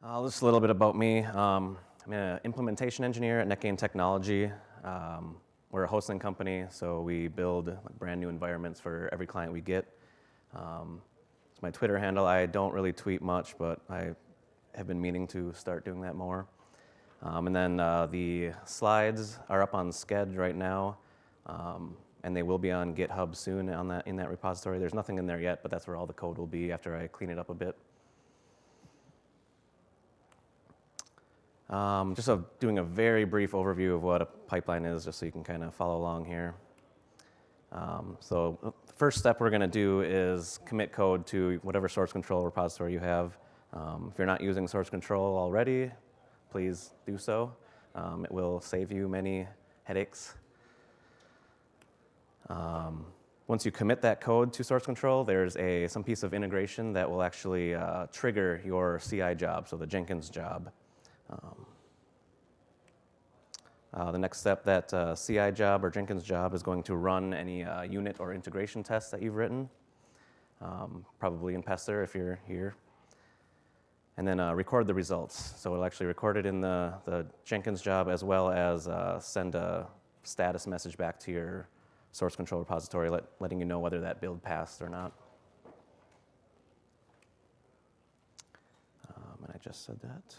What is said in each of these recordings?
Just a little bit about me. I'm an implementation engineer at NetGain Technology. We're a hosting company, so we build brand new environments for every client we get. It's my Twitter handle. I don't really tweet much, but I have been meaning to start doing that more. And then the slides are up on Sched right now, and they will be on GitHub soon in that repository. There's nothing in there yet, but that's where all the code will be after I clean it up a bit. Just doing a very brief overview of what a pipeline is, just so you can kind of follow along here. So the first step we're going to do is commit code to whatever source control repository you have. If you're not using source control already, please do so. It will save you many headaches. Once you commit that code to source control, there's some piece of integration that will actually trigger your CI job, so the Jenkins job. The next step, that CI job or Jenkins job is going to run any unit or integration tests that you've written, probably in Pester if you're here, and then record the results. So it'll actually record it in the Jenkins job, as well as send a status message back to your source control repository letting you know whether that build passed or not. And I just said that.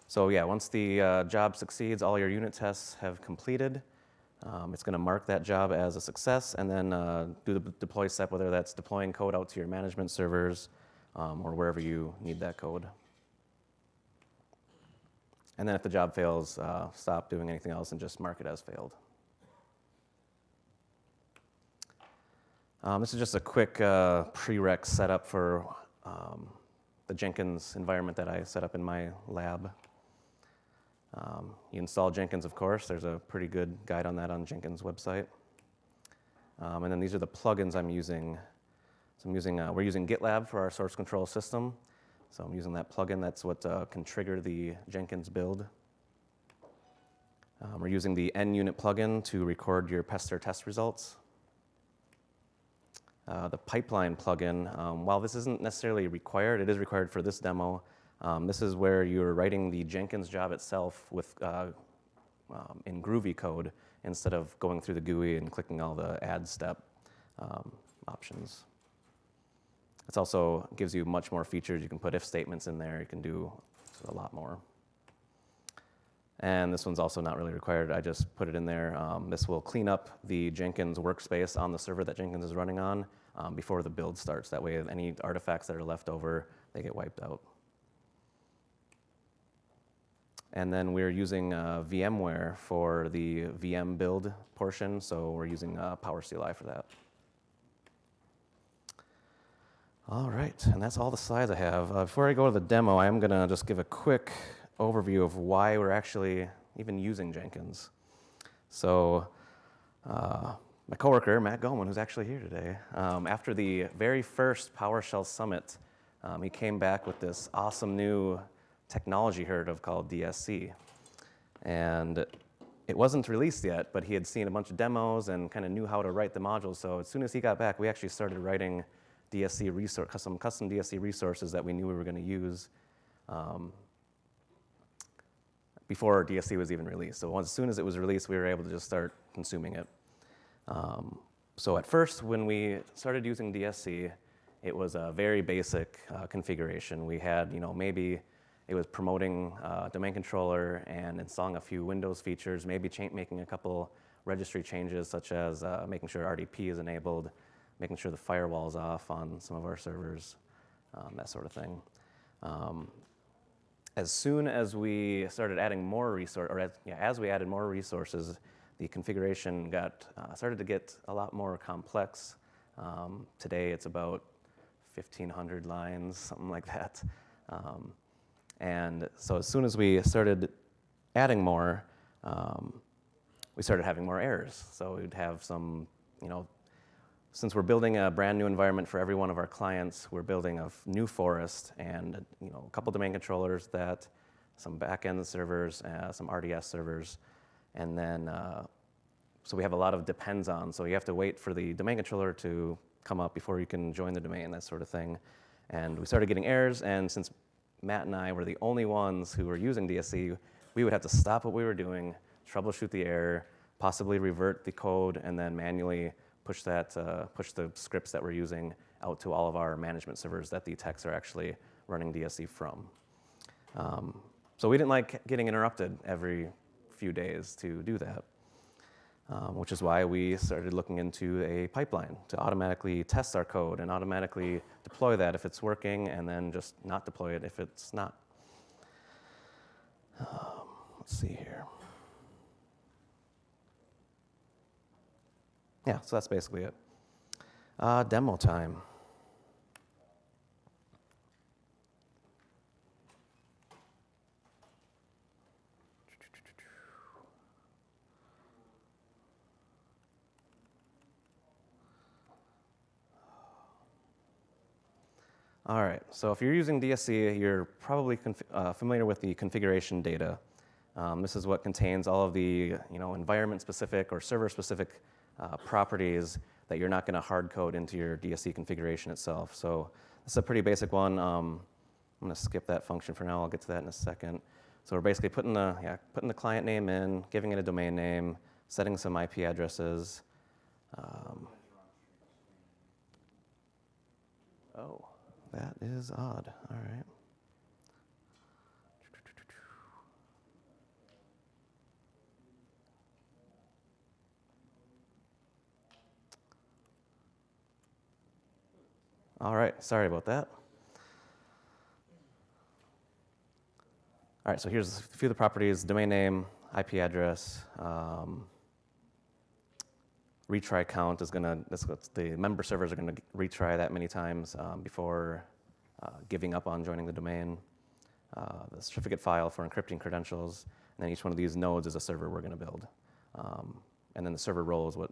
So yeah, once the job succeeds, all your unit tests have completed. It's going to mark that job as a success, and then do the deploy step, whether that's deploying code out to your management servers or wherever you need that code. And then if the job fails, stop doing anything else and just mark it as failed. This is just a quick prereq setup for the Jenkins environment that I set up in my lab. You install Jenkins, of course. There's a pretty good guide on that on Jenkins website. And then these are the plugins I'm using. So we're using GitLab for our source control system. So I'm using that plugin. That's what can trigger the Jenkins build. We're using the NUnit plugin to record your Pester test results. The pipeline plugin, while this isn't necessarily required, it is required for this demo. This is where you're writing the Jenkins job itself in Groovy code instead of going through the GUI and clicking all the add step options. It also gives you much more features. You can put if statements in there. You can do a lot more. And this one's also not really required. I just put it in there. This will clean up the Jenkins workspace on the server that Jenkins is running on before the build starts. That way, any artifacts that are left over, they get wiped out. And then we're using VMware for the VM build portion, so we're using PowerCLI for that. All right, and that's all the slides I have. Before I go to the demo, I am going to just give a quick overview of why we're actually even using Jenkins. So my coworker, Matt Goldman, who's actually here today, after the very first PowerShell Summit, he came back with this awesome new technology heard of called DSC. And it wasn't released yet, but he had seen a bunch of demos and kind of knew how to write the modules. So as soon as he got back, we actually started writing some custom DSC resources that we knew we were going to use before DSC was even released. So as soon as it was released, we were able to just start consuming it. So at first, when we started using DSC, it was a very basic configuration. We had, maybe it was promoting domain controller and installing a few Windows features, maybe making a couple registry changes, such as making sure RDP is enabled, making sure the firewall's off on some of our servers, that sort of thing. As soon as we started adding more as we added more resources, the configuration started to get a lot more complex. Today, it's about 1,500 lines, something like that. And so as soon as we started adding more, we started having more errors. So we'd have some, since we're building a brand new environment for every one of our clients, we're building a new forest and a couple domain controllers, some backend servers, some RDS servers, and then so we have a lot of depends on. So you have to wait for the domain controller to come up before you can join the domain, that sort of thing. And we started getting errors, and since Matt and I were the only ones who were using DSC, we would have to stop what we were doing, troubleshoot the error, possibly revert the code, and then manually push the scripts that we're using out to all of our management servers that the techs are actually running DSC from. So we didn't like getting interrupted every few days to do that, which is why we started looking into a pipeline to automatically test our code and automatically deploy that if it's working, and then just not deploy it if it's not. Let's see here. Yeah, so that's basically it. Demo time. All right, so if you're using DSC, you're probably familiar with the configuration data. This is what contains all of the environment-specific or server-specific properties that you're not going to hard code into your DSC configuration itself. So this is a pretty basic one. I'm going to skip that function for now. I'll get to that in a second. So we're basically putting the client name in, giving it a domain name, setting some IP addresses. Oh, that is odd. All right. All right, sorry about that. All right, so here's a few of the properties: domain name, IP address, retry count is the member servers are gonna retry that many times before giving up on joining the domain. The certificate file for encrypting credentials, and then each one of these nodes is a server we're gonna build. And then the server role is what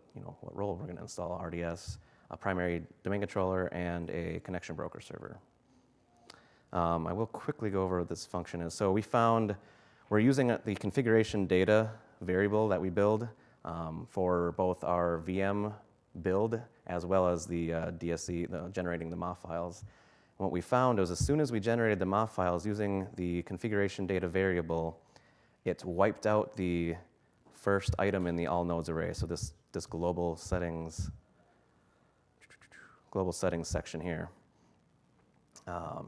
role we're gonna install: RDS, a primary domain controller, and a connection broker server. I will quickly go over what this function is. So we're using the configuration data variable that we build for both our VM build as well as the DSC, generating the MOF files. And what we found was as soon as we generated the MOF files using the configuration data variable, it wiped out the first item in the all nodes array. So this global settings section here.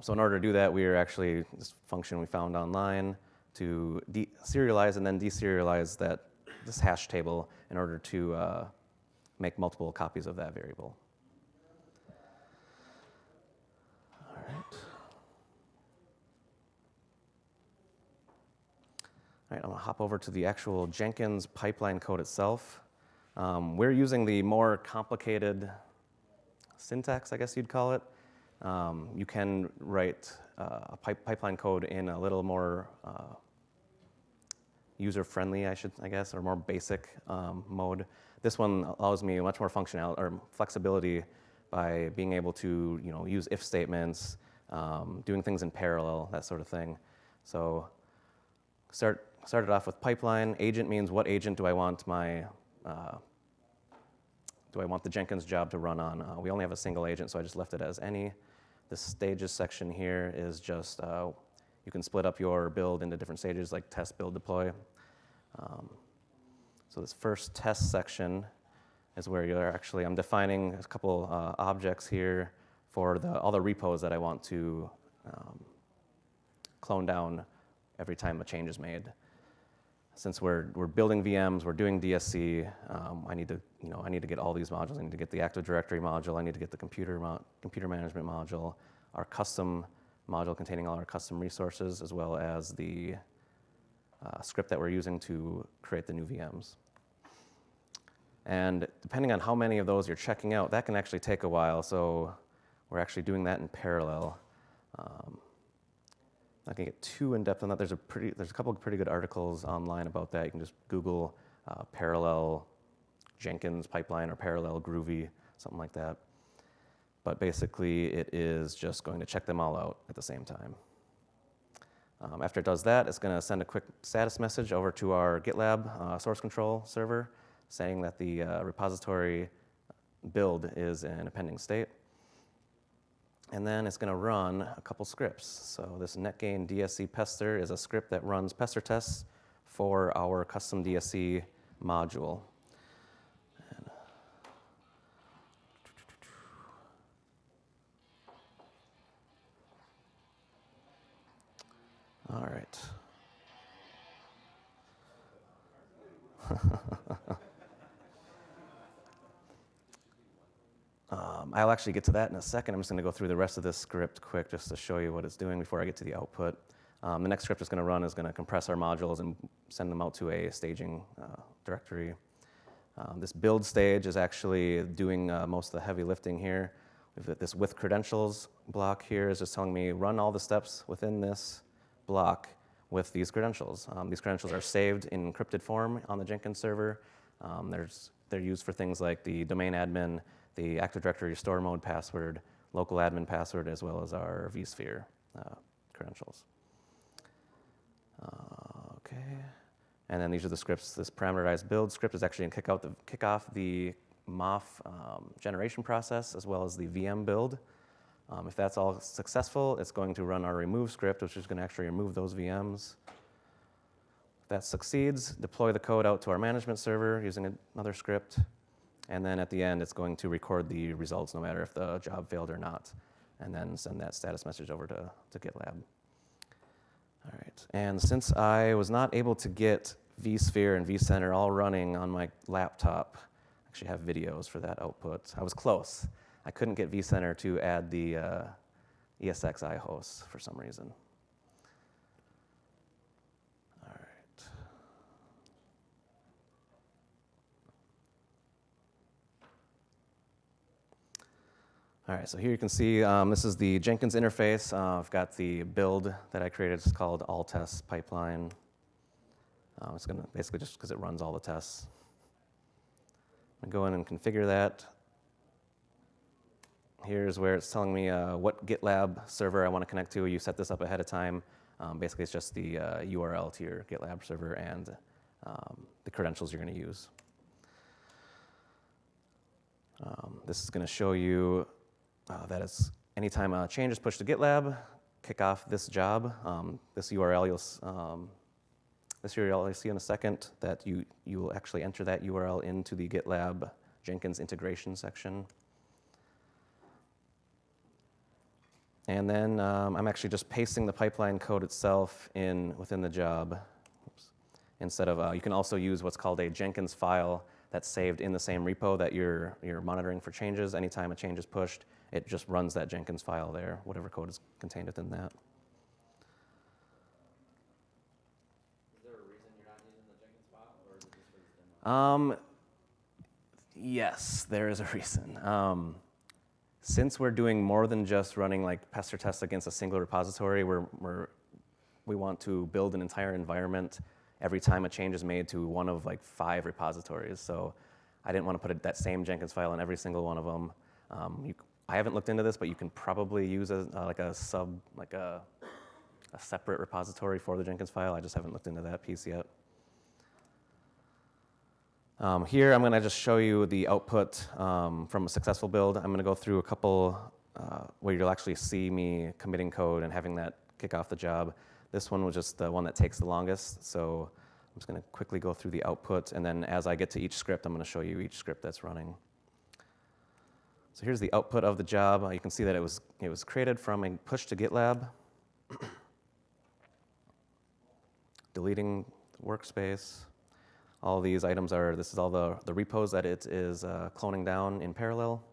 So in order to do that, this function we found online to serialize and then deserialize this hash table in order to make multiple copies of that variable. All right. All right, I'm gonna hop over to the actual Jenkins pipeline code itself. We're using the more complicated syntax, I guess you'd call it. You can write a pipeline code in a little more user-friendly, I guess, or more basic mode. This one allows me much more functionality or flexibility by being able to use if statements, doing things in parallel, that sort of thing. So started off with pipeline. Agent means what agent do I want the Jenkins job to run on? We only have a single agent, so I just left it as any. The stages section here is just, you can split up your build into different stages like test, build, deploy. So this first test section is where I'm defining a couple objects here for all the repos that I want to clone down every time a change is made. Since we're building VMs, we're doing DSC, I need to get all these modules. I need to get the Active Directory module. I need to get the computer management module, our custom module containing all our custom resources, as well as the script that we're using to create the new VMs. And depending on how many of those you're checking out, that can actually take a while. So we're actually doing that in parallel. Not gonna get too in depth on that. There's a couple of pretty good articles online about that. You can just Google parallel Jenkins pipeline or parallel Groovy, something like that. But basically, it is just going to check them all out at the same time. After it does that, it's going to send a quick status message over to our GitLab source control server saying that the repository build is in a pending state. And then it's going to run a couple scripts. So this netgain DSC Pester is a script that runs Pester tests for our custom DSC module. And all right. I'll actually get to that in a second. I'm just going to go through the rest of this script quick just to show you what it's doing before I get to the output. The next script it's going to run is going to compress our modules and send them out to a staging directory. This build stage is actually doing most of the heavy lifting here. We've got this with credentials block here is just telling me run all the steps within this block with these credentials. These credentials are saved in encrypted form on the Jenkins server. They're used for things like the domain admin, the Active Directory store mode password, local admin password, as well as our vSphere credentials. Okay, and then these are the scripts. This parameterized build script is actually going to kick off the MOF generation process as well as the VM build. If that's all successful, it's going to run our remove script, which is going to actually remove those VMs. If that succeeds, deploy the code out to our management server using another script. And then at the end, it's going to record the results no matter if the job failed or not, and then send that status message over to GitLab. All right, and since I was not able to get vSphere and vCenter all running on my laptop, I actually have videos for that output. I was close. I couldn't get vCenter to add the ESXi hosts for some reason. All right. All right, so here you can see this is the Jenkins interface. I've got the build that I created. It's called all tests pipeline. It's going to basically just because it runs all the tests. I'm going to go in and configure that. Here's where it's telling me what GitLab server I want to connect to. You set this up ahead of time. Basically, it's just the URL to your GitLab server and the credentials you're going to use. This is going to show you that it's anytime a change is pushed to GitLab, kick off this job. This URL you'll see in a second that you will actually enter that URL into the GitLab Jenkins Integration section. And then I'm actually just pasting the pipeline code itself within the job. Oops. Instead of, you can also use what's called a Jenkins file that's saved in the same repo that you're monitoring for changes. Anytime a change is pushed, it just runs that Jenkins file there, whatever code is contained within that. Is there a reason you're not using the Jenkins file, or is it just for this demo? Yes, there is a reason. Since we're doing more than just running like Pester tests against a single repository, we want to build an entire environment every time a change is made to one of like 5 repositories. So I didn't want to put that same Jenkins file in every single one of them. I haven't looked into this, but you can probably use a separate repository for the Jenkins file. I just haven't looked into that piece yet. Here, I'm going to just show you the output from a successful build. I'm going to go through a couple where you'll actually see me committing code and having that kick off the job. This one was just the one that takes the longest, so I'm just going to quickly go through the output, and then as I get to each script, I'm going to show you each script that's running. So here's the output of the job. You can see that it was created from a push to GitLab, deleting the workspace. All of these items this is all the repos that it is cloning down in parallel.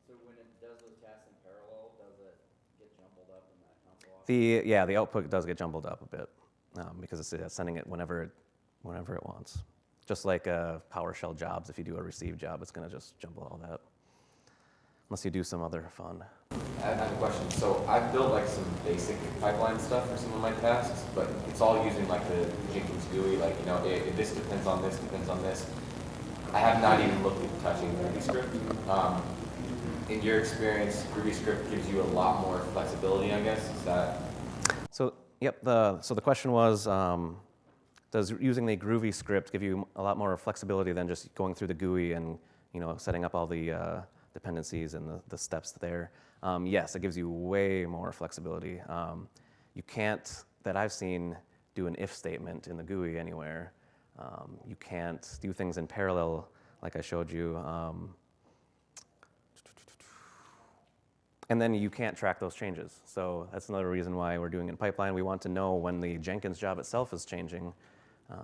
So when it does those tasks in parallel, does it get jumbled up in that console? The output does get jumbled up a bit because it's sending it whenever it wants. Just like PowerShell jobs, if you do a receive job, it's going to just jumble all that. Unless you do some other fun. I have a question. So I've built like some basic pipeline stuff for some of my tasks, but it's all using like the Jenkins GUI, like, you know, this depends on this, depends on this. I have not even looked at touching RubyScript. In your experience, RubyScript gives you a lot more flexibility, I guess. Is that? So, yep, so the question was, does using the Groovy script give you a lot more flexibility than just going through the GUI and, you know, setting up all the dependencies and the steps there. Yes, it gives you way more flexibility. You can't, that I've seen, do an if statement in the GUI anywhere. You can't do things in parallel like I showed you. And then you can't track those changes. So that's another reason why we're doing it in pipeline. We want to know when the Jenkins job itself is changing. Can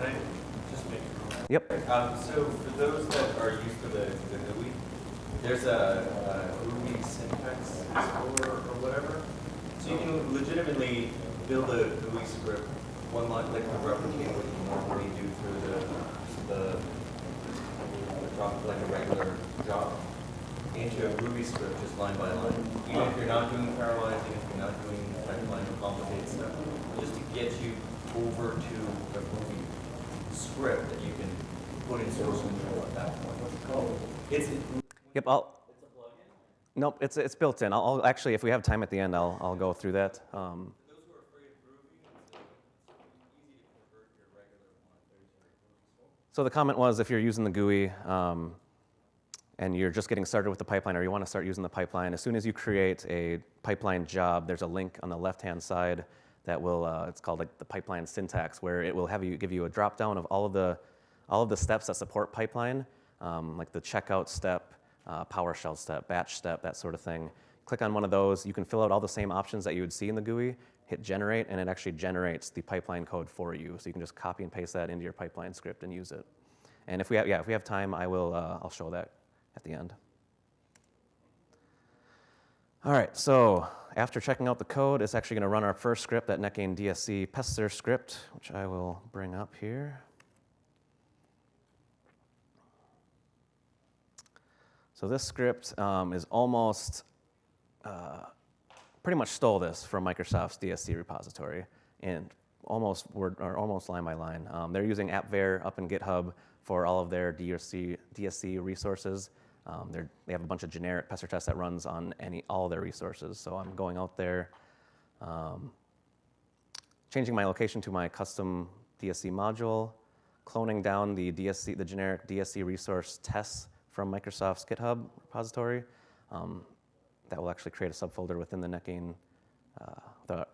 I just make a comment? Yep. So for those that are used to the GUI, there's a Ruby syntax explorer or whatever. So you can legitimately build a GUI script, one line, like replicate what you normally do through the job, like a regular job, into a Ruby script just line by line. Even if you're not doing parallelizing, if you're not doing pipeline or complicated stuff, just to get you over to a Ruby script that you can put in source control at that point. What's it called? Yep. Nope. It's built in. I'll actually, if we have time at the end, I'll go through that. For those who are afraid of Ruby, it's easy to convert your regular one. So the comment was, if you're using the GUI and you're just getting started with the pipeline, or you want to start using the pipeline, as soon as you create a pipeline job, there's a link on the left-hand side that will, it's called like the pipeline syntax, where it will give you a drop-down of all of the steps that support pipeline, like the checkout step, PowerShell step, batch step, that sort of thing. Click on one of those. You can fill out all the same options that you would see in the GUI, hit generate, and it actually generates the pipeline code for you. So you can just copy and paste that into your pipeline script and use it. And if we have time, I'll show that at the end. All right, so after checking out the code, it's actually going to run our first script, that netgain DSC Pester script, which I will bring up here. So this script is almost, pretty much stole this from Microsoft's DSC repository, and almost line by line. They're using AppVer up in GitHub for all of their DSC resources. They have a bunch of generic Pester tests that runs on all their resources. So I'm going out there, changing my location to my custom DSC module, cloning down the generic DSC resource tests from Microsoft's GitHub repository. That will actually create a subfolder within the netgain,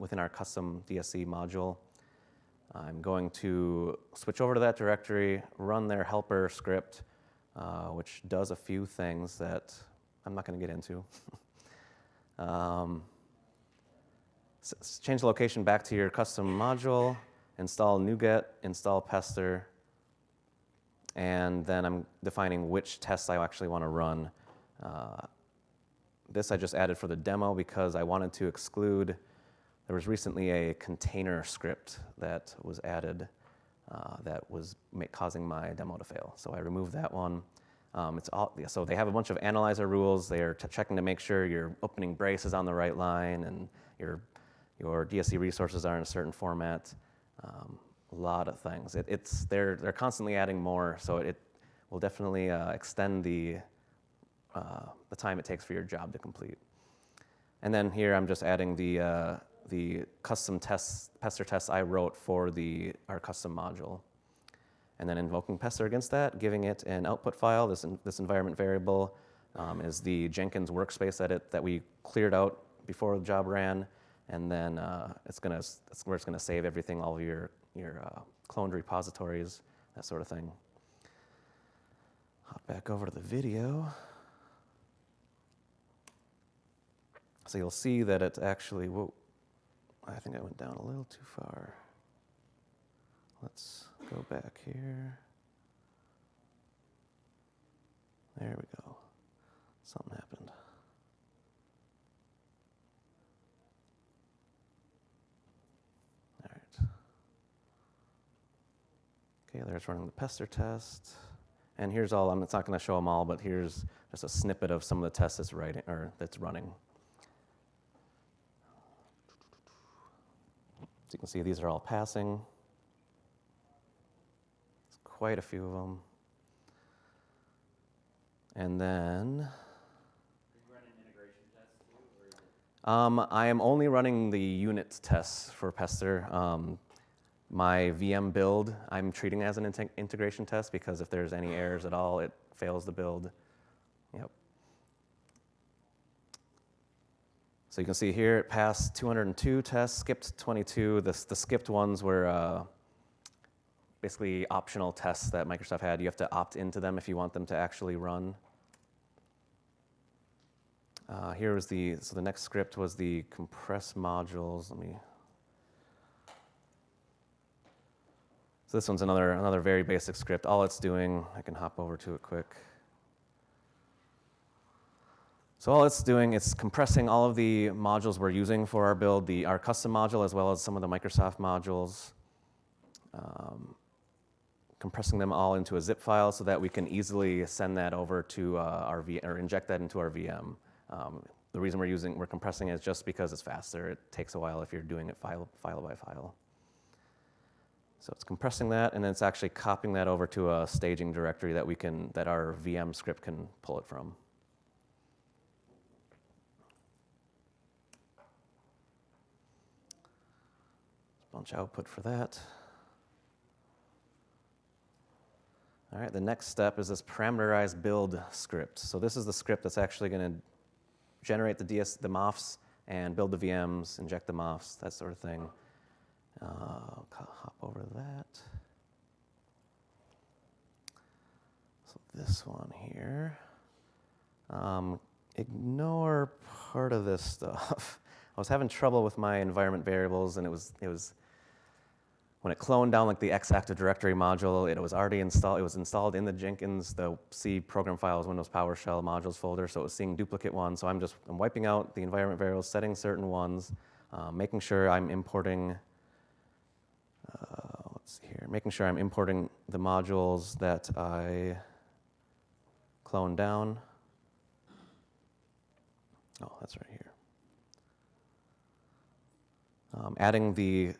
within our custom DSC module. I'm going to switch over to that directory, run their helper script, which does a few things that I'm not going to get into. Change the location back to your custom module, install NuGet, install Pester, and then I'm defining which tests I actually want to run. This I just added for the demo because I wanted to exclude, there was recently a container script that was added that was causing my demo to fail. So I removed that one. So they have a bunch of analyzer rules. They're checking to make sure your opening brace is on the right line and your DSC resources are in a certain format. A lot of things. They're constantly adding more, so it will definitely extend the time it takes for your job to complete. And then here I'm just adding the custom Pester tests I wrote for our custom module. And then invoking Pester against that, giving it an output file. This environment variable is the Jenkins workspace edit that we cleared out before the job ran. And then that's where it's gonna save everything, all of your cloned repositories, that sort of thing. Hop back over to the video. So you'll see that it's actually, whoa, I think I went down a little too far. Let's go back here. There we go. Something happened. All right. Okay, there's running the Pester test. And here's all, it's not going to show them all, but here's just a snippet of some of the tests that's running. So you can see these are all passing. There's quite a few of them. And then, Are you running integration tests too, or is it? I am only running the unit tests for Pester. My VM build, I'm treating as an integration test because if there's any errors at all, it fails the build. Yep. So you can see here it passed 202 tests, skipped 22. The skipped ones were basically optional tests that Microsoft had. You have to opt into them if you want them to actually run. Here was the next script was the compress modules. So this one's another very basic script. All it's doing, I can hop over to it quick. So all it's doing, it's compressing all of the modules we're using for our build, our custom module as well as some of the Microsoft modules, compressing them all into a zip file so that we can easily send that over to or inject that into our VM. The reason we're compressing it is just because it's faster. It takes a while if you're doing it file by file. So it's compressing that, and then it's actually copying that over to a staging directory that our VM script can pull it from. Bunch output for that. All right, the next step is this parameterized build script. So this is the script that's actually going to generate the MOFs and build the VMs, inject the MOFs, that sort of thing. I'll hop over to that. So this one here. Ignore part of this stuff. I was having trouble with my environment variables, and it was when it cloned down like the X Active Directory module, it was already installed. It was installed in the Jenkins, the C program files, Windows PowerShell modules folder. So it was seeing duplicate ones. So I'm wiping out the environment variables, setting certain ones, making sure I'm importing. Let's see here. Making sure I'm importing the modules that I cloned down. Oh, that's right here. Adding the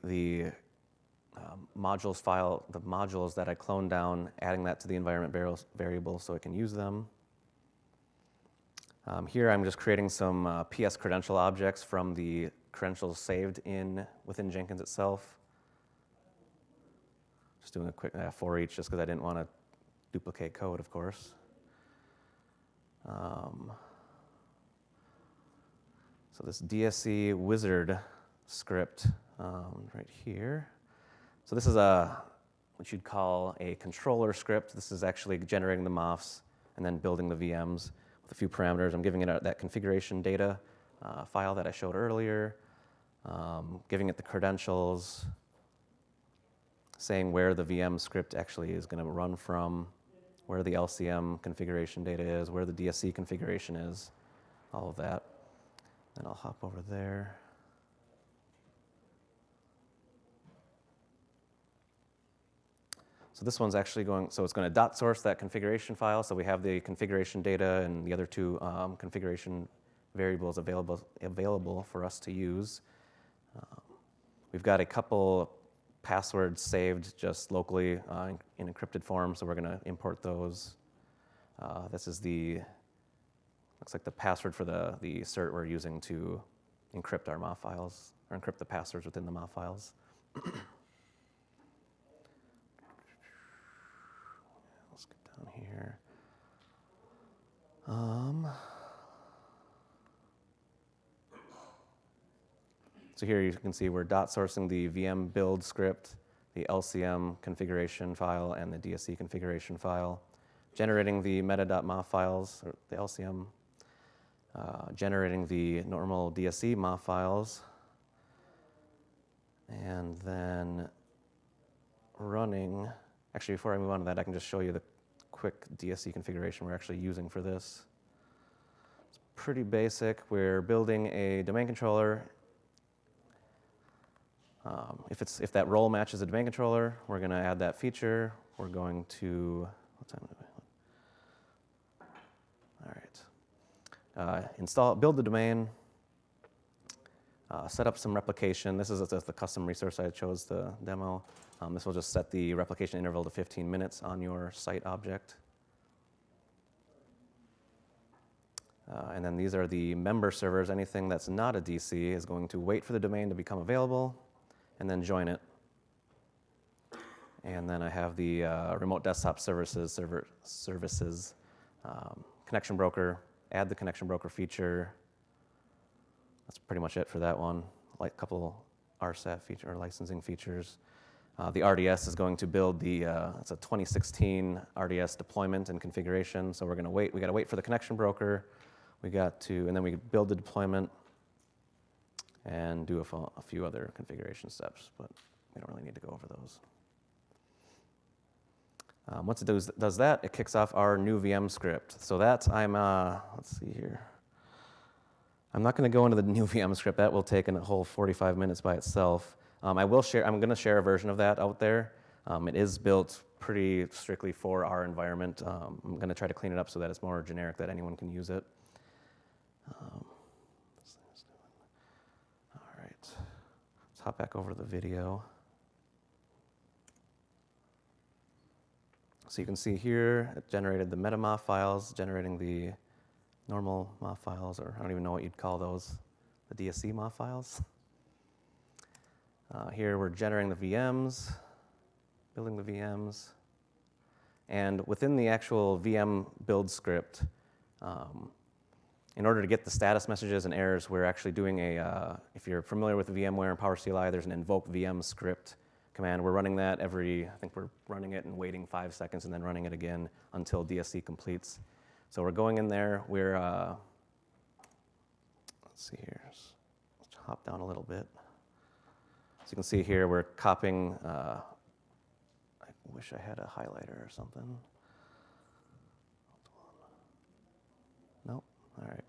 modules file, the modules that I cloned down, adding that to the environment variable so I can use them. Here I'm just creating some PS credential objects from the credentials saved within Jenkins itself. Just doing a quick for each just because I didn't want to duplicate code, of course. So this Dsc Wizard Script right here. So this is what you'd call a controller script. This is actually generating the MOFs and then building the VMs with a few parameters. I'm giving it that configuration data file that I showed earlier, giving it the credentials, saying where the VM script actually is going to run from, where the LCM configuration data is, where the DSC configuration is, all of that. Then I'll hop over there. So this one's actually so it's going to dot source that configuration file. So we have the configuration data and the other two configuration variables available for us to use. We've got a couple passwords saved just locally in encrypted form, so we're going to import those. This is looks like the password for the cert we're using to encrypt our MOF files, or encrypt the passwords within the MOF files. Let's get down here. So here you can see we're dot sourcing the VM build script, the LCM configuration file, and the DSC configuration file, generating the meta.mof files, or the LCM, generating the normal DSC mof files, and then running. Actually, before I move on to that, I can just show you the quick DSC configuration we're actually using for this. It's pretty basic. We're building a domain controller. If that role matches a domain controller, we're going to add that feature. We're going to, what time is it? All right. Build the domain, set up some replication. This is the custom resource I chose to demo. This will just set the replication interval to 15 minutes on your site object. And then these are the member servers. Anything that's not a DC is going to wait for the domain to become available and then join it. And then I have the remote desktop services connection broker, add the connection broker feature. That's pretty much it for that one. Like a couple RSAT feature or licensing features. The RDS is going to build it's a 2016 RDS deployment and configuration. So we're going to wait. We got to wait for the connection broker. And then we build the deployment and do a few other configuration steps, but we don't really need to go over those. Once it does that, it kicks off our new VM script. So that let's see here. I'm not going to go into the new VM script. That will take a whole 45 minutes by itself. I'm going to share a version of that out there. It is built pretty strictly for our environment. I'm going to try to clean it up so that it's more generic, that anyone can use it. All right, let's hop back over to the video. So you can see here, it generated the meta-mof files, generating the normal mof files, or I don't even know what you'd call those, the DSC mof files. Here we're generating the VMs, building the VMs, and within the actual VM build script, in order to get the status messages and errors, we're actually doing if you're familiar with VMware and PowerCLI, there's an invoke VM script command. We're running that I think we're running it and waiting 5 seconds and then running it again until DSC completes. So we're going in there, let's see here, let's hop down a little bit. So you can see here, we're copying, I wish I had a highlighter or something. Nope, all right.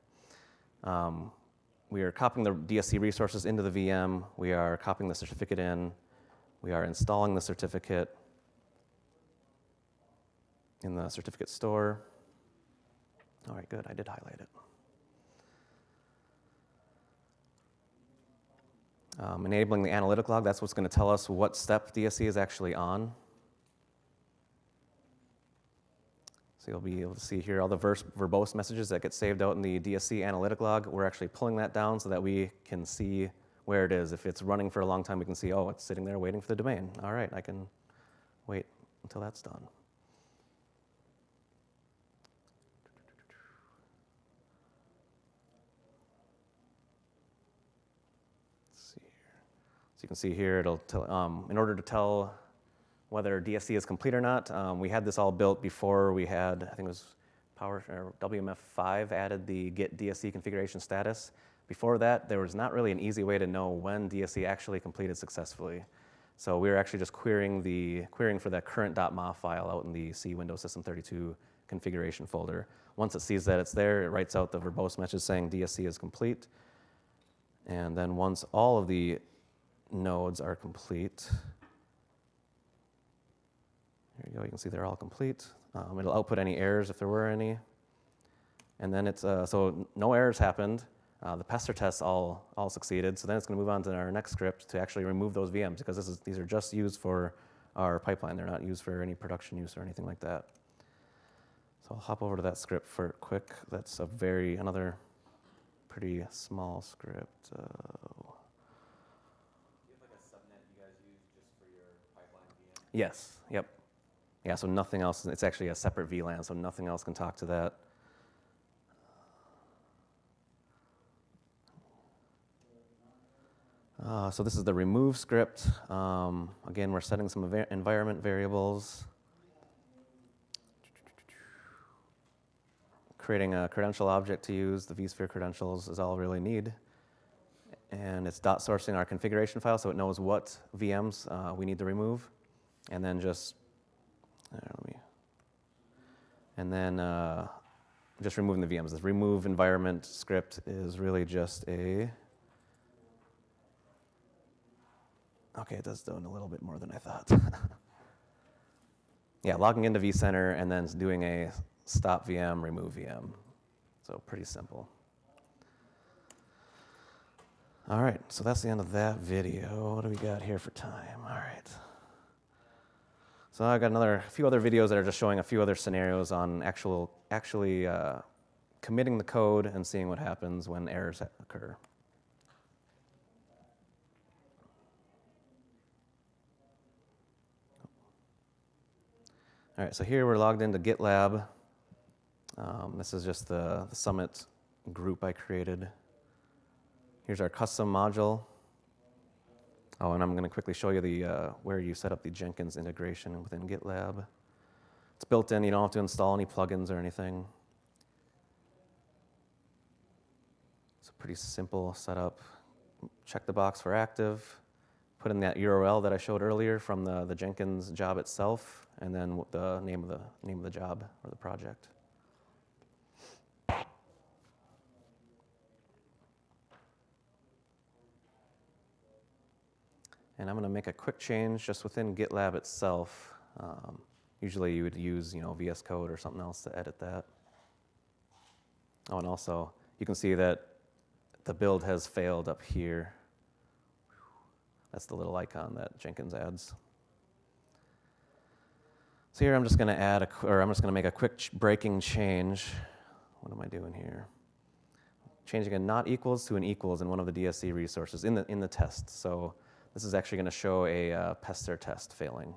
We are copying the DSC resources into the VM. We are copying the certificate in. We are installing the certificate in the certificate store. All right, good, I did highlight it. Enabling the analytic log, that's what's going to tell us what step DSC is actually on. So you'll be able to see here all the verbose messages that get saved out in the DSC analytic log. We're actually pulling that down so that we can see where it is. If it's running for a long time, we can see, oh, it's sitting there waiting for the domain. All right, I can wait until that's done. So you can see here, it'll tell, in order to tell whether DSC is complete or not, we had this all built before we had, I think it was WMF5 added the Git DSC configuration status. Before that, there was not really an easy way to know when DSC actually completed successfully. So we were actually just querying for that current .mof file out in the C Windows System 32 configuration folder. Once it sees that it's there, it writes out the verbose message saying DSC is complete. And then once all of the nodes are complete, there you go, you can see they're all complete. It'll output any errors if there were any. And then so no errors happened. The Pester tests all succeeded, so then it's going to move on to our next script to actually remove those VMs, because these are just used for our pipeline. They're not used for any production use or anything like that. So I'll hop over to that script for quick. That's another pretty small script. Do you have like a subnet you guys use just for your pipeline VM? Yes, yep. Yeah, so nothing else, it's actually a separate VLAN, so nothing else can talk to that. So this is the remove script. Again, we're setting some environment variables. Creating a credential object to use. The vSphere credentials is all we really need. And it's dot-sourcing our configuration file so it knows what VMs we need to remove. And then just, just removing the VMs. This remove environment script is really just okay, it does do a little bit more than I thought. Yeah, logging into vCenter and then doing a stop VM, remove VM. So pretty simple. All right, so that's the end of that video. What do we got here for time? All right. So I've got a few other videos that are just showing a few other scenarios on actually committing the code and seeing what happens when errors occur. All right, so here we're logged into GitLab. This is just the Summit group I created. Here's our custom module. Oh, and I'm going to quickly show you the where you set up the Jenkins integration within GitLab. It's built in. You don't have to install any plugins or anything. It's a pretty simple setup. Check the box for active. Put in that URL that I showed earlier from the Jenkins job itself, and then the name of the job or the project. And I'm going to make a quick change just within GitLab itself. Usually you would use VS Code or something else to edit that. Oh, and also you can see that the build has failed up here. That's the little icon that Jenkins adds. So here I'm just going to make a quick breaking change. What am I doing here? Changing a not equals to an equals in one of the DSC resources in the test. So this is actually going to show a Pester test failing.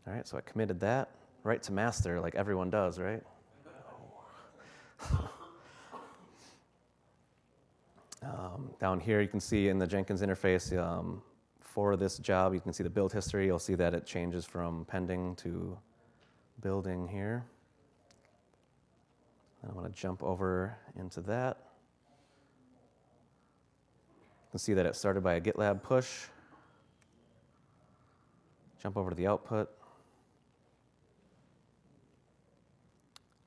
All right, so I committed that right to master like everyone does, right? Down here you can see in the Jenkins interface for this job, you can see the build history. You'll see that it changes from pending to building here. And I'm going to jump over into that. You can see that it started by a GitLab push. Jump over to the output.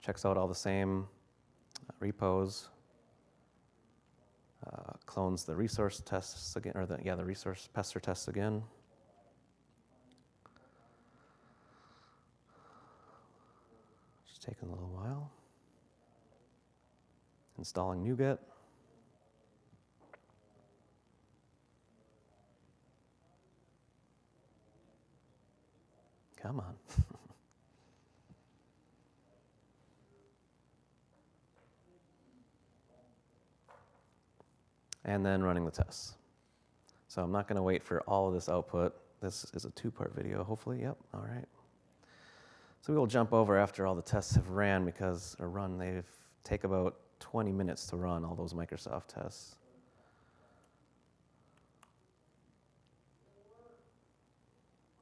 Checks out all the same repos. Clones the resource tests again, or the resource Pester tests again. Just taking a little while. Installing NuGet. Come on. And then running the tests. So I'm not going to wait for all of this output. This is a two-part video, hopefully. Yep, all right. So we will jump over after all the tests have run, they take about 20 minutes to run all those Microsoft tests.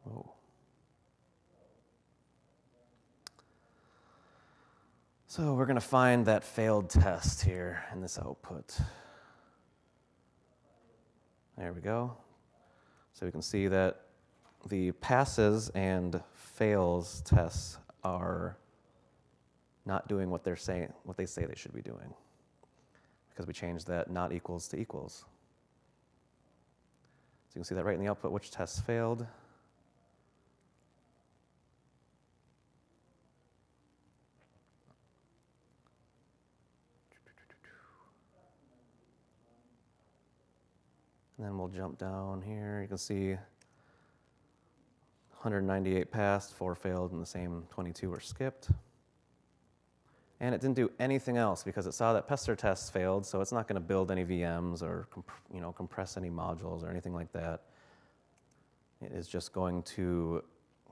Whoa. So we're going to find that failed test here in this output. There we go. So we can see that the passes and fails tests are not doing what they say they should be doing, because we changed that not equals to equals. So you can see that right in the output, which tests failed. And then we'll jump down here. You can see 198 passed, 4 failed, and the same 22 were skipped. And it didn't do anything else because it saw that Pester tests failed, so it's not going to build any VMs or compress any modules or anything like that. It is just going to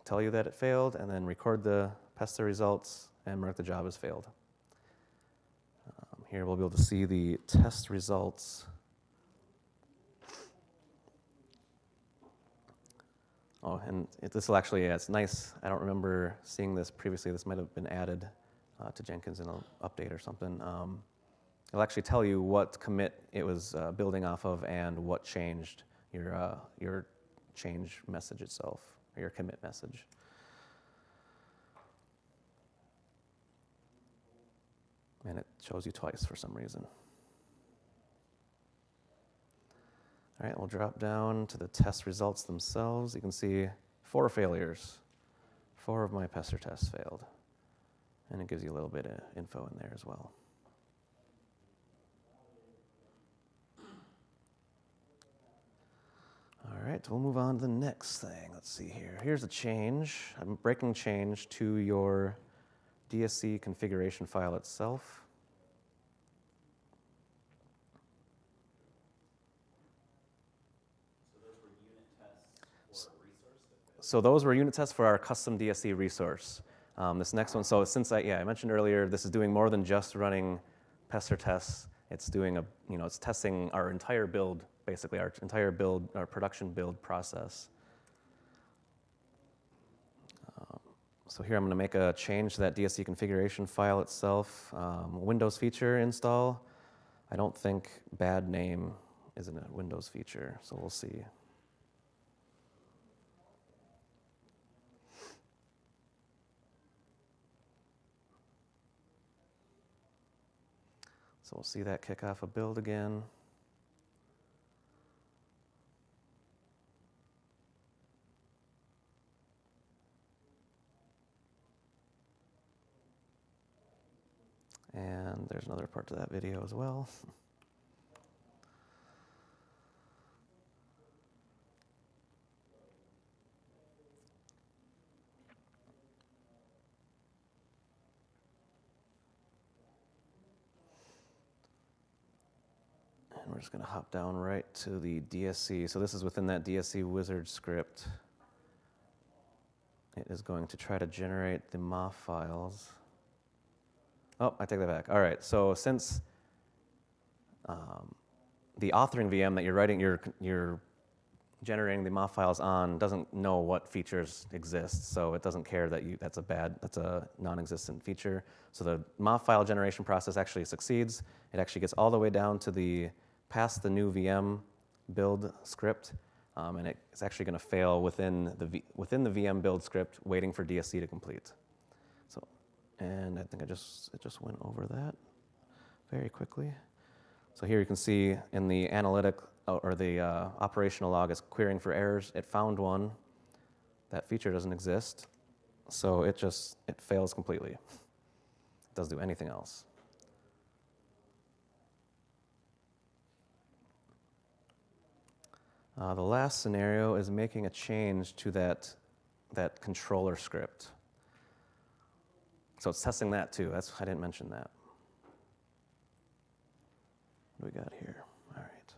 tell you that it failed and then record the Pester results and mark the job as failed. Here we'll be able to see the test results. Oh, and this will actually, it's nice. I don't remember seeing this previously. This might have been added to Jenkins in an update or something. It'll actually tell you what commit it was building off of and what changed your change message itself, or your commit message. And it shows you twice for some reason. All right, we'll drop down to the test results themselves. You can see 4 failures. 4 of my Pester tests failed. And it gives you a little bit of info in there as well. All right, we'll move on to the next thing. Let's see here. Here's a change. I'm breaking change to your DSC configuration file itself. so those were unit tests for our custom DSC resource. This next one, so since I mentioned earlier, this is doing more than just running Pester tests. It's doing it's testing our entire build, basically our entire build, our production build process. So here I'm going to make a change to that Dsc configuration file itself. Windows feature install. I don't think bad name is a Windows feature, so we'll see. So we'll see that kick off a build again. And there's another part to that video as well. And we're just going to hop down right to the DSC. So this is within that Dsc Wizard script. It is going to try to generate the MOF files. Oh, I take that back. All right, so since the authoring VM that you're writing, you're generating the MOF files on doesn't know what features exist, so it doesn't care that that's a non-existent feature. So the MOF file generation process actually succeeds. It actually gets all the way down to past the new VM build script, and it's actually going to fail within the VM build script, waiting for DSC to complete. So, and I think it just went over that very quickly. So here you can see in the analytic or the operational log is querying for errors. It found one. That feature doesn't exist, so it fails completely. It doesn't do anything else. The last scenario is making a change to that controller script. So it's testing that too. I didn't mention that. What do we got here? All right.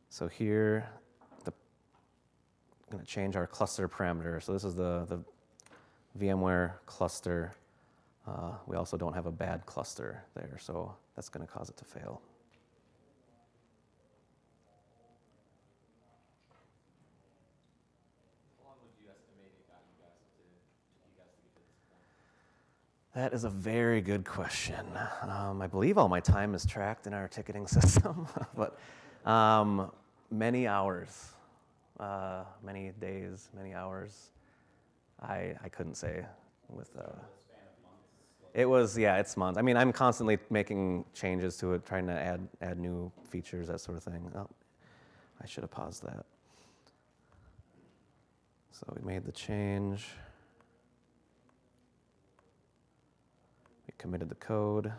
So here, I'm going to change our cluster parameter. So this is the VMware cluster. We also don't have a bad cluster there, so that's going to cause it to fail. How long would you estimate it got you guys to get to this point? That is a very good question. I believe all my time is tracked in our ticketing system, but many hours, many days, many hours. I couldn't say with. It's months. I mean, I'm constantly making changes to it, trying to add new features, that sort of thing. Oh, I should have paused that. So we made the change. We committed the code.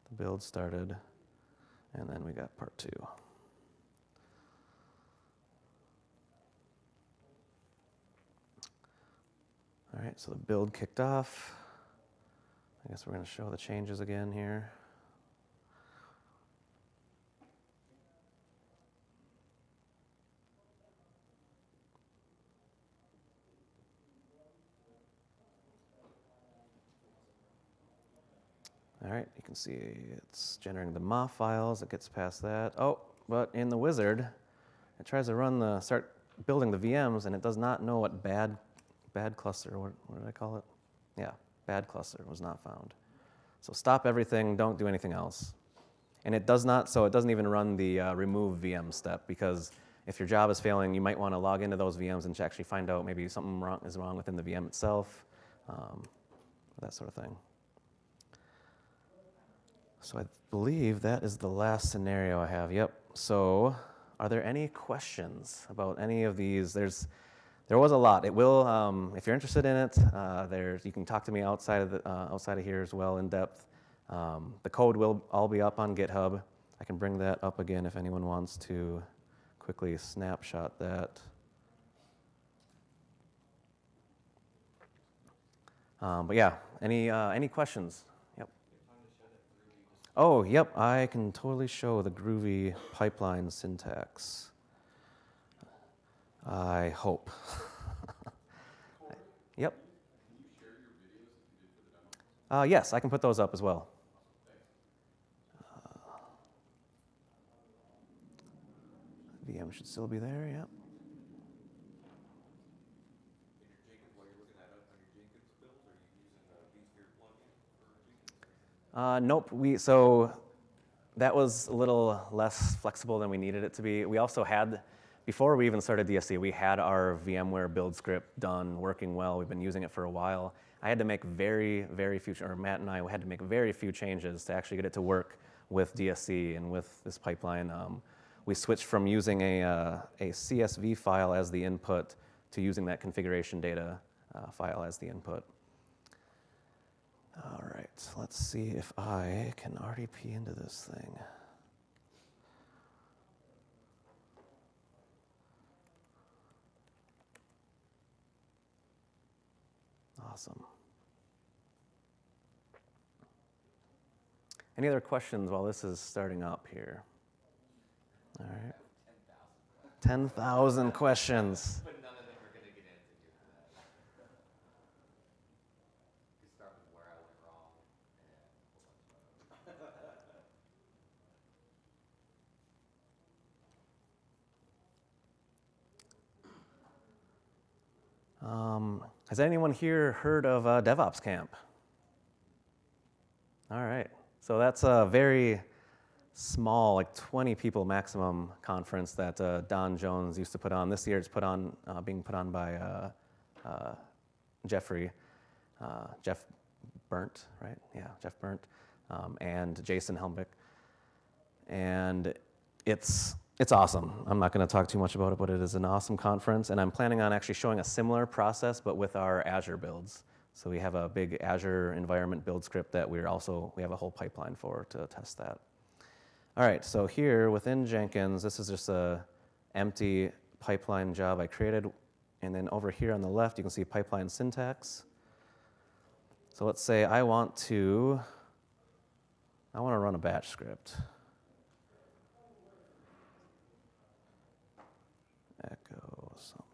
The build started, and then we got part 2. All right, so the build kicked off. I guess we're going to show the changes again here. All right, you can see it's generating the MOF files. It gets past that. Oh, but in the wizard, it tries to start building the VMs, and it does not know what bad cluster, what did I call it? Yeah, bad cluster was not found. So stop everything, don't do anything else. And it doesn't even run the remove VM step, because if your job is failing, you might want to log into those VMs and actually find out maybe something is wrong within the VM itself, that sort of thing. So I believe that is the last scenario I have. Yep. So are there any questions about any of these? There was a lot. It will, if you're interested in it, you can talk to me outside of here as well in depth. The code will all be up on GitHub. I can bring that up again if anyone wants to quickly snapshot that. But yeah, any questions? Yep. Oh, yep, I can totally show the Groovy pipeline syntax. I hope. Yep. Can you share your videos that you did for the demo? Yes, I can put those up as well. VM should still be there, yep. In your Jenkins, while you're looking that up on your Jenkins build, are you using the vSphere plugin for Jenkins? Nope, so that was a little less flexible than we needed it to be. We also had, before we even started DSC, we had our VMware build script done, working well. We've been using it for a while. I had to make very few, or Matt and I had to make very few changes to actually get it to work with DSC and with this pipeline. We switched from using a CSV file as the input to using that configuration data file as the input. All right, let's see if I can RDP into this thing. Awesome. Any other questions while this is starting up here? All right. 10,000 questions. But none of them are going to get answered here for that. You start with where I went wrong and a whole bunch of other. Has anyone here heard of DevOps Camp? All right. So that's a very small, like 20 people maximum conference that Don Jones used to put on. This year it's being put on by Jeff Burnt, right? Yeah, Jeff Burnt, and Jason Helmbick. And it's awesome. I'm not going to talk too much about it, but it is an awesome conference. And I'm planning on actually showing a similar process, but with our Azure builds. So we have a big Azure environment build script that we have a whole pipeline for to test that. All right, so here within Jenkins, this is just a empty pipeline job I created. And then over here on the left, you can see pipeline syntax. So let's say I want to run a batch script. Echo something.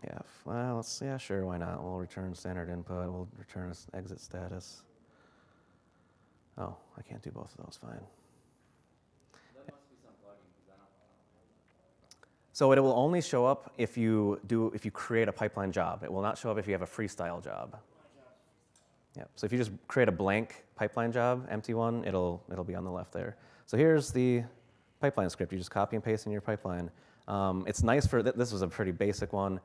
Yeah, well, yeah, sure, why not? We'll return standard input. We'll return exit status. Oh, I can't do both of those, fine. That must be some plugin, because I don't. So it will only show up if you create a pipeline job. It will not show up if you have a freestyle job. Yeah. So if you just create a blank pipeline job, empty one, it'll be on the left there. So here's the pipeline script. You just copy and paste in your pipeline. It's nice for this was a pretty basic one.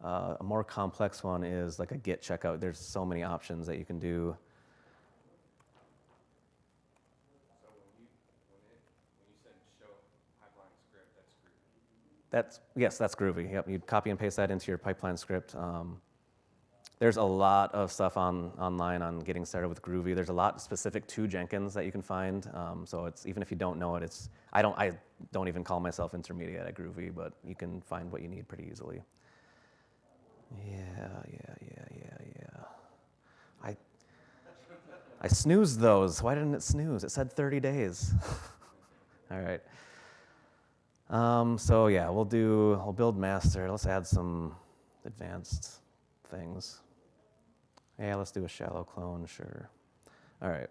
A more complex one is like a Git checkout. There's so many options that you can do. So when you said show pipeline script, that's Groovy. Yes, that's Groovy. Yep, you'd copy and paste that into your pipeline script. There's a lot of stuff online on getting started with Groovy. There's a lot specific to Jenkins that you can find. So it's even if you don't know it, I don't even call myself intermediate at Groovy, but you can find what you need pretty easily. Yeah. I snoozed those. Why didn't it snooze? It said 30 days. All right. So yeah, we'll build master. Let's add some advanced things. Yeah, let's do a shallow clone, sure. All right.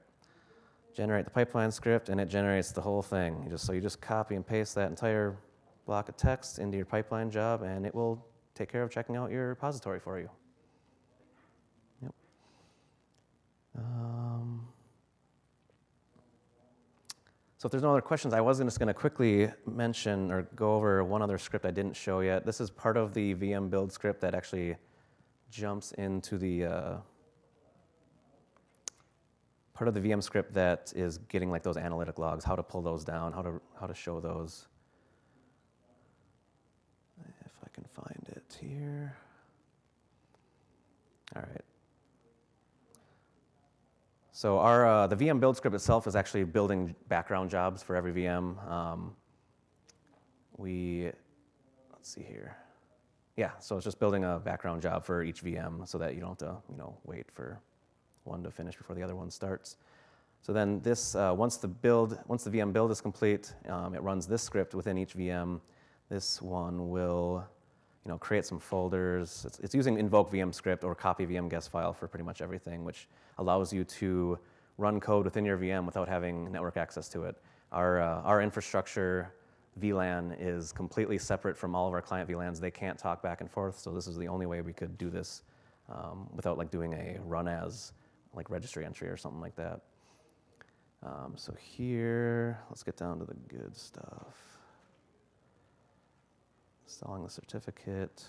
Generate the pipeline script, and it generates the whole thing. You just copy and paste that entire block of text into your pipeline job, and it will take care of checking out your repository for you. Yep. So if there's no other questions, I was just going to quickly mention or go over one other script I didn't show yet. This is part of the VM build script that actually jumps into the part of the VM script that is getting like those analytic logs, how to pull those down, how to show those. If I can find it here. All right. So our the VM build script itself is actually building background jobs for every VM. Let's see here. Yeah, so it's just building a background job for each VM so that you don't have to, wait for one to finish before the other one starts. So then this, once the VM build is complete, it runs this script within each VM. This one will, create some folders. It's using invoke VM script or copy VM guest file for pretty much everything, which allows you to run code within your VM without having network access to it. Our infrastructure VLAN is completely separate from all of our client VLANs. They can't talk back and forth, so this is the only way we could do this without like doing a run as like registry entry or something like that. So here, let's get down to the good stuff. Installing the certificate.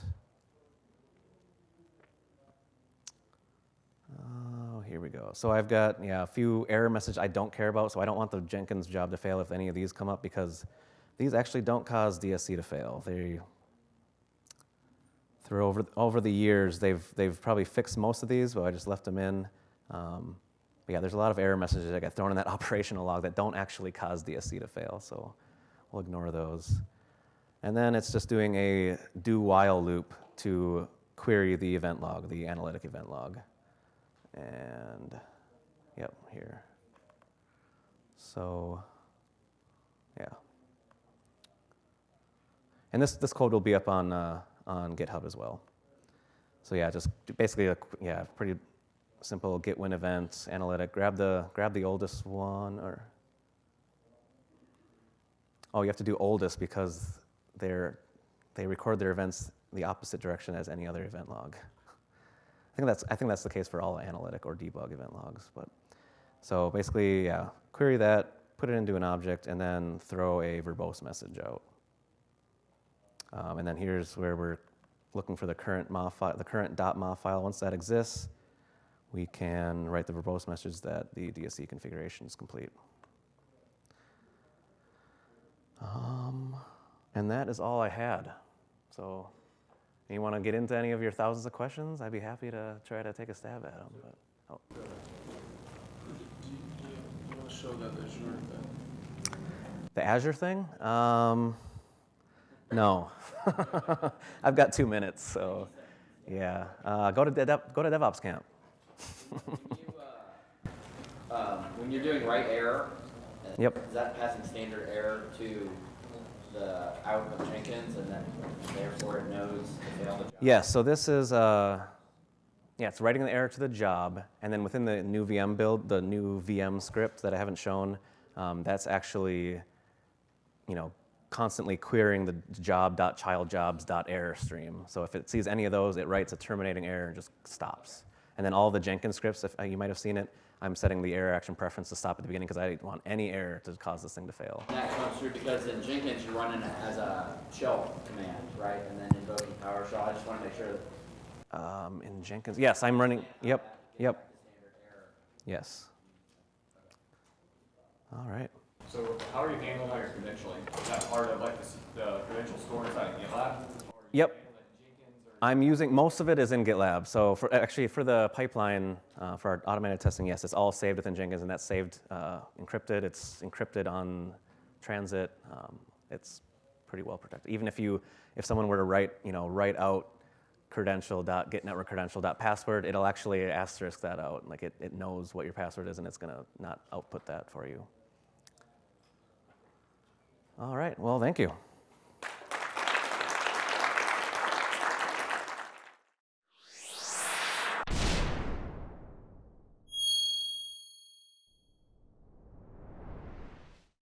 Oh, here we go. So I've got a few error messages I don't care about, so I don't want the Jenkins job to fail if any of these come up, because these actually don't cause DSC to fail. Over the years, they've probably fixed most of these, but I just left them in. But yeah, there's a lot of error messages that get thrown in that operational log that don't actually cause DSC to fail, so we'll ignore those. And then it's just doing a do while loop to query the event log, the analytic event log. And yep, here. So yeah. And this code will be up on GitHub as well. So yeah, just basically pretty simple git win event analytic. Grab the oldest one, or you have to do oldest because they record their events the opposite direction as any other event log. I think that's the case for all analytic or debug event logs. But so basically, query that, put it into an object, and then throw a verbose message out. And then here's where we're looking for the current the current .mov file. Once that exists, we can write the verbose message that the DSC configuration is complete. And that is all I had. So you want to get into any of your thousands of questions? I'd be happy to try to take a stab at them. But, Do you want to show that Azure thing? The Azure thing? No. I've got 2 minutes, so yeah. Go to DevOps camp. When you're doing write error, Yep. is that passing standard error to the out of Jenkins, and then therefore it knows to fail the job? Yes, so this is, it's writing the error to the job, and then within the new VM build, the new VM script that I haven't shown, that's actually, constantly querying the job.childjobs.error stream. So if it sees any of those, it writes a terminating error and just stops. And then all the Jenkins scripts, if you might have seen it, I'm setting the error action preference to stop at the beginning because I don't want any error to cause this thing to fail. And that comes through because in Jenkins you're running it as a shell command, right? And then invoking PowerShell. I just want to make sure that In Jenkins, yes, I'm running, yep. Yes. All right. So how are you handling all your credentialing? Is that part of like the credential store inside of GitLab? Yep. I'm using, most of it is in GitLab. So for the pipeline, for our automated testing, yes, it's all saved within Jenkins, and that's saved encrypted. It's encrypted on transit. It's pretty well protected. Even if someone were to write out credential.getNetworkCredential.password, it'll actually asterisk that out. Like it knows what your password is, and it's gonna not output that for you. All right, well, thank you.